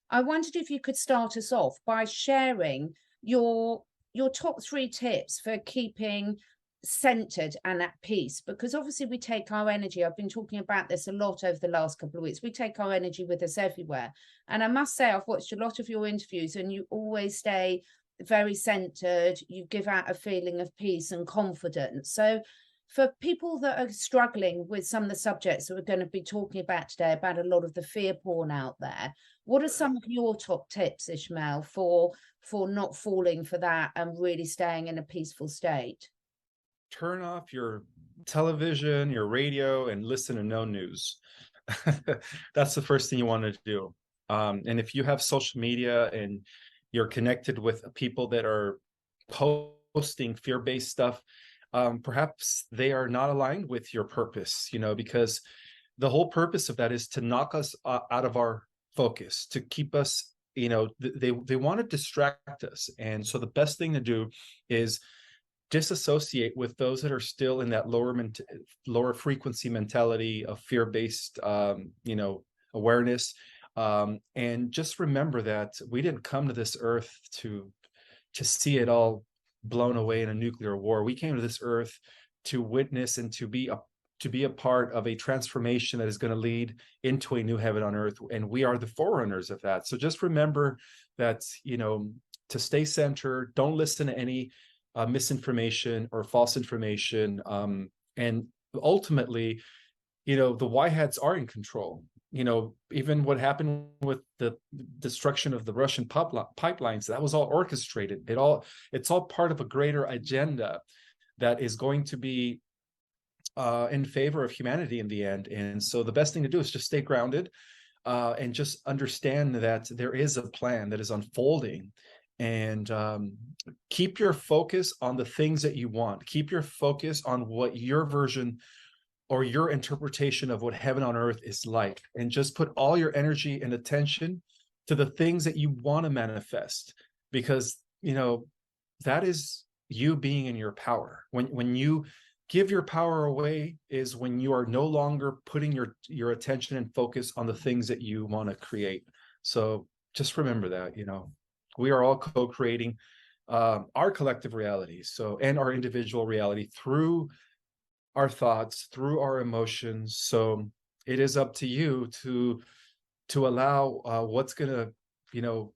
I wondered if you could start us off by sharing your top 3 tips for keeping centered and at peace, because obviously we take our energy. I've been talking about this a lot over the last couple of weeks. We take our energy with us everywhere. And I must say, I've watched a lot of your interviews and you always stay very centered. You give out a feeling of peace and confidence. So for people that are struggling with some of the subjects that we're going to be talking about today, about a lot of the fear porn out there, what are some of your top tips, Ismael, for not falling for that and really staying in a peaceful state? Turn off your television, your radio, and listen to no news. That's the first thing you want to do. And if you have social media and you're connected with people that are posting fear-based stuff, perhaps they are not aligned with your purpose, because the whole purpose of that is to knock us out of our focus, to keep us, they want to distract us. And so the best thing to do is disassociate with those that are still in that lower frequency mentality of fear-based, awareness. And just remember that we didn't come to this earth to see it all blown away in a nuclear war. We came to this earth to witness and to be a part of a transformation that is going to lead into a new heaven on earth. And we are the forerunners of that. So just remember that, to stay centered, don't listen to any misinformation or false information. And ultimately, the Y hats are in control. Even what happened with the destruction of the Russian pipelines, that was all orchestrated. It's all part of a greater agenda that is going to be in favor of humanity in the end. And so the best thing to do is just stay grounded and just understand that there is a plan that is unfolding. And keep your focus on the things that you want. Keep your focus on what your version or your interpretation of what heaven on earth is like. And just put all your energy and attention to the things that you want to manifest. Because, that is you being in your power. When you give your power away is when you are no longer putting your attention and focus on the things that you want to create. So just remember that, we are all co-creating our collective reality, and our individual reality through our thoughts, through our emotions. So it is up to you to allow what's going to,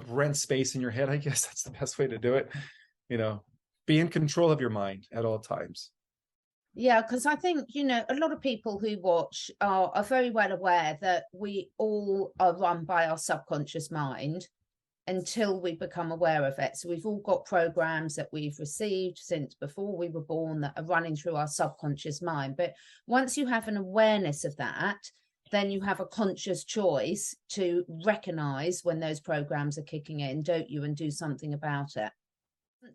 rent space in your head. I guess that's the best way to do it. Be in control of your mind at all times. Yeah, because I think, a lot of people who watch are very well aware that we all are run by our subconscious mind until we become aware of it. So we've all got programs that we've received since before we were born that are running through our subconscious mind. But once you have an awareness of that, then you have a conscious choice to recognize when those programs are kicking in, don't you, and do something about it.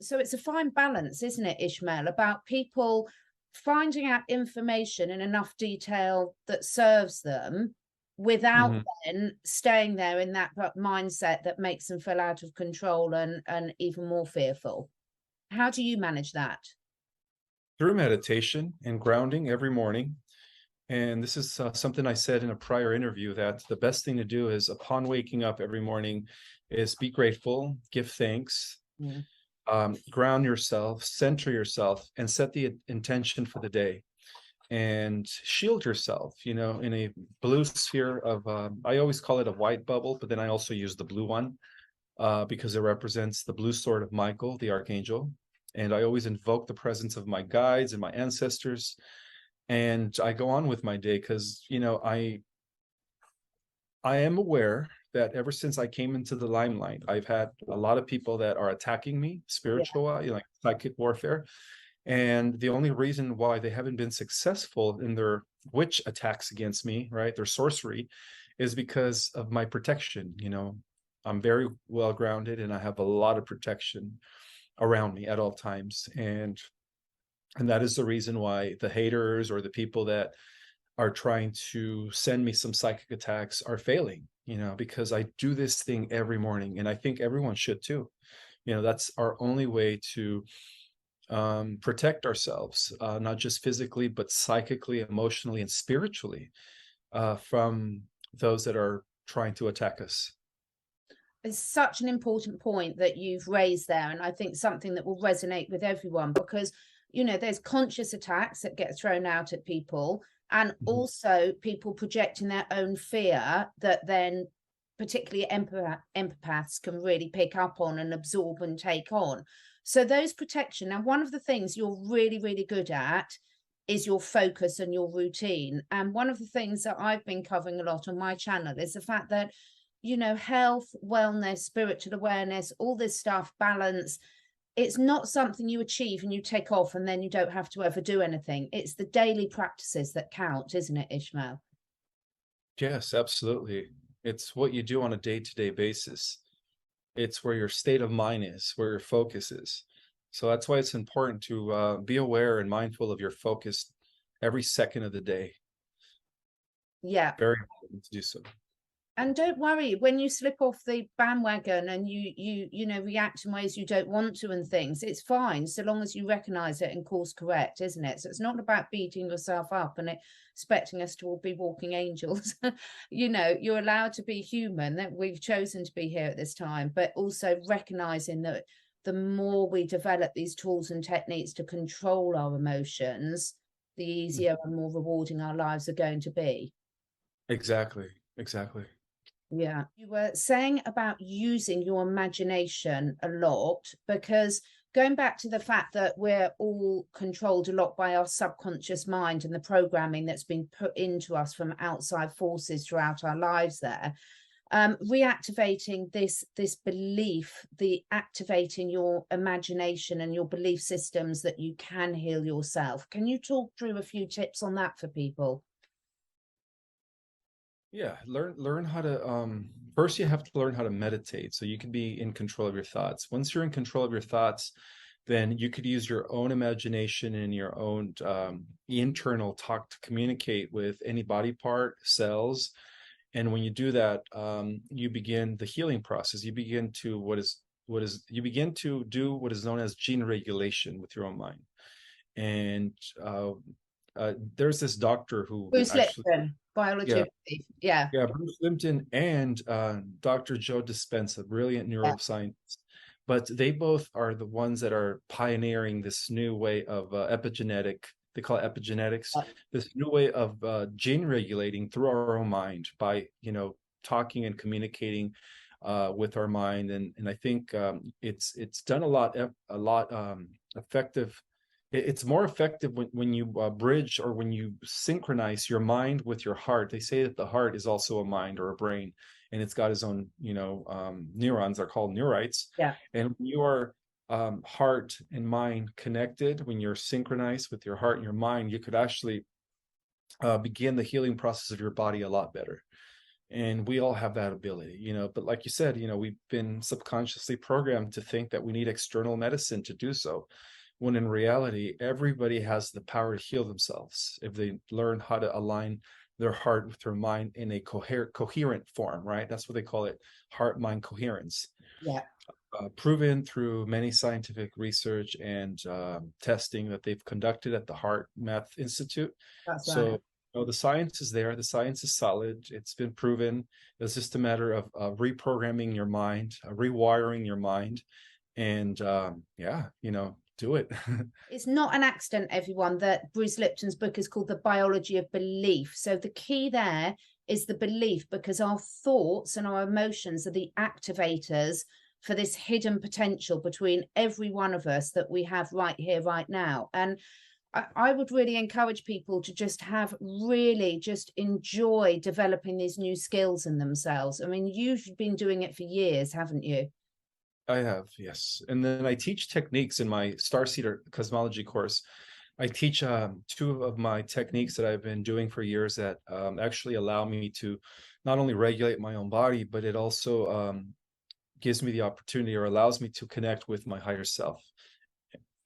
So it's a fine balance, isn't it, Ismael, about people finding out information in enough detail that serves them without then staying there in that mindset that makes them feel out of control and even more fearful. How do you manage that? Through meditation and grounding every morning. And this is something I said in a prior interview, that the best thing to do is, upon waking up every morning, is be grateful, give thanks, ground yourself, center yourself, and set the intention for the day. And shield yourself, in a blue sphere of, I always call it a white bubble, but then I also use the blue one because it represents the blue sword of Michael, the archangel. And I always invoke the presence of my guides and my ancestors. And I go on with my day because, I am aware that ever since I came into the limelight, I've had a lot of people that are attacking me, spiritual, like psychic warfare. And the only reason why they haven't been successful in their witch attacks against me, right, their sorcery, is because of my protection. I'm very well grounded and I have a lot of protection around me at all times. And that is the reason why the haters or the people that are trying to send me some psychic attacks are failing, because I do this thing every morning, and I think everyone should too. That's our only way to protect ourselves, not just physically, but psychically, emotionally, and spiritually, from those that are trying to attack us. It's such an important point that you've raised there, and I think something that will resonate with everyone, because there's conscious attacks that get thrown out at people, and also people projecting their own fear that then particularly empaths can really pick up on and absorb and take on. So those protection. Now, one of the things you're really, really good at is your focus and your routine. And one of the things that I've been covering a lot on my channel is the fact that, health, wellness, spiritual awareness, all this stuff, balance, it's not something you achieve and you take off and then you don't have to ever do anything. It's the daily practices that count, isn't it, Ismael? Yes, absolutely. It's what you do on a day-to-day basis. It's where your state of mind is, where your focus is. So that's why it's important to be aware and mindful of your focus every second of the day. Yeah. Very important to do so. And don't worry when you slip off the bandwagon and you react in ways you don't want to and things. It's fine so long as you recognize it and course correct, isn't it? So it's not about beating yourself up and expecting us to all be walking angels. You're allowed to be human, that we've chosen to be here at this time, but also recognizing that the more we develop these tools and techniques to control our emotions, the easier and more rewarding our lives are going to be. Exactly. Yeah. You were saying about using your imagination a lot, because going back to the fact that we're all controlled a lot by our subconscious mind and the programming that's been put into us from outside forces throughout our lives there, reactivating this belief, the activating your imagination and your belief systems that you can heal yourself. Can you talk through a few tips on that for people? Yeah, learn how to first you have to learn how to meditate so you can be in control of your thoughts. Once you're in control of your thoughts, then you could use your own imagination and your own internal talk to communicate with any body part, cells. And when you do that, you begin the healing process. You begin to you begin to do what is known as gene regulation with your own mind. And there's this doctor who Bruce actually Lipton, biology of belief. Yeah. Yeah, Bruce Lipton and Dr. Joe Dispenza, brilliant neuroscientists. But they both are the ones that are pioneering this new way of they call it epigenetics, this new way of gene regulating through our own mind by, talking and communicating with our mind. And I think it's done a lot effective. It's more effective when you bridge or when you synchronize your mind with your heart. They say that the heart is also a mind or a brain, and it's got its own, neurons are called neurites. Yeah. And when you are heart and mind connected, when you're synchronized with your heart and your mind, you could actually begin the healing process of your body a lot better. And we all have that ability, but like you said, we've been subconsciously programmed to think that we need external medicine to do so, when in reality, everybody has the power to heal themselves if they learn how to align their heart with their mind in a coherent form, right? That's what they call it, heart-mind coherence. Yeah. Proven through many scientific research and testing that they've conducted at the Heart Math Institute. That's so right. the science is there. The science is solid. It's been proven. It's just a matter of reprogramming your mind, rewiring your mind, and do it. It's not an accident, everyone, that Bruce Lipton's book is called The Biology of Belief. So the key there is the belief, because our thoughts and our emotions are the activators for this hidden potential between every one of us that we have right here, right now. And I would really encourage people to just enjoy developing these new skills in themselves. I mean, you've been doing it for years, haven't you? I have, yes. And then I teach techniques in my Starseeder cosmology course. I teach 2 of my techniques that I've been doing for years that actually allow me to not only regulate my own body, but it also gives me the opportunity, or allows me to connect with my higher self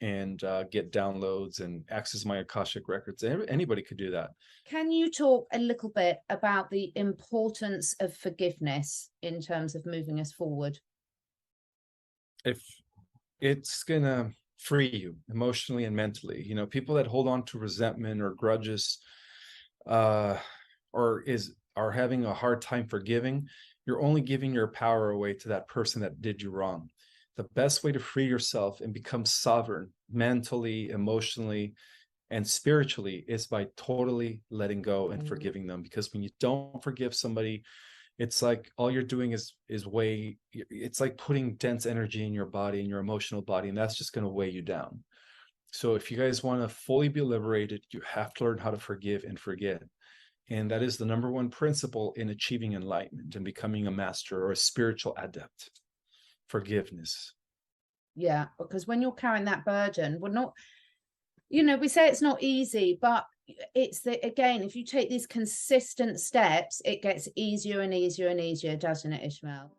and get downloads and access my Akashic records. Anybody could do that. Can you talk a little bit about the importance of forgiveness in terms of moving us forward? If it's gonna free you emotionally and mentally, people that hold on to resentment or grudges, or is are having a hard time forgiving, you're only giving your power away to that person that did you wrong. The best way to free yourself and become sovereign mentally, emotionally, and spiritually is by totally letting go and forgiving them. Because when you don't forgive somebody, it's like all you're doing is it's like putting dense energy in your body, in your emotional body, and that's just going to weigh you down. So if you guys want to fully be liberated, you have to learn how to forgive and forget. And that is the number one principle in achieving enlightenment and becoming a master or a spiritual adept. Forgiveness. Yeah, because when you're carrying that burden, we're not, you know, we say it's not easy, but it's again, if you take these consistent steps, it gets easier and easier and easier, doesn't it, Ismael?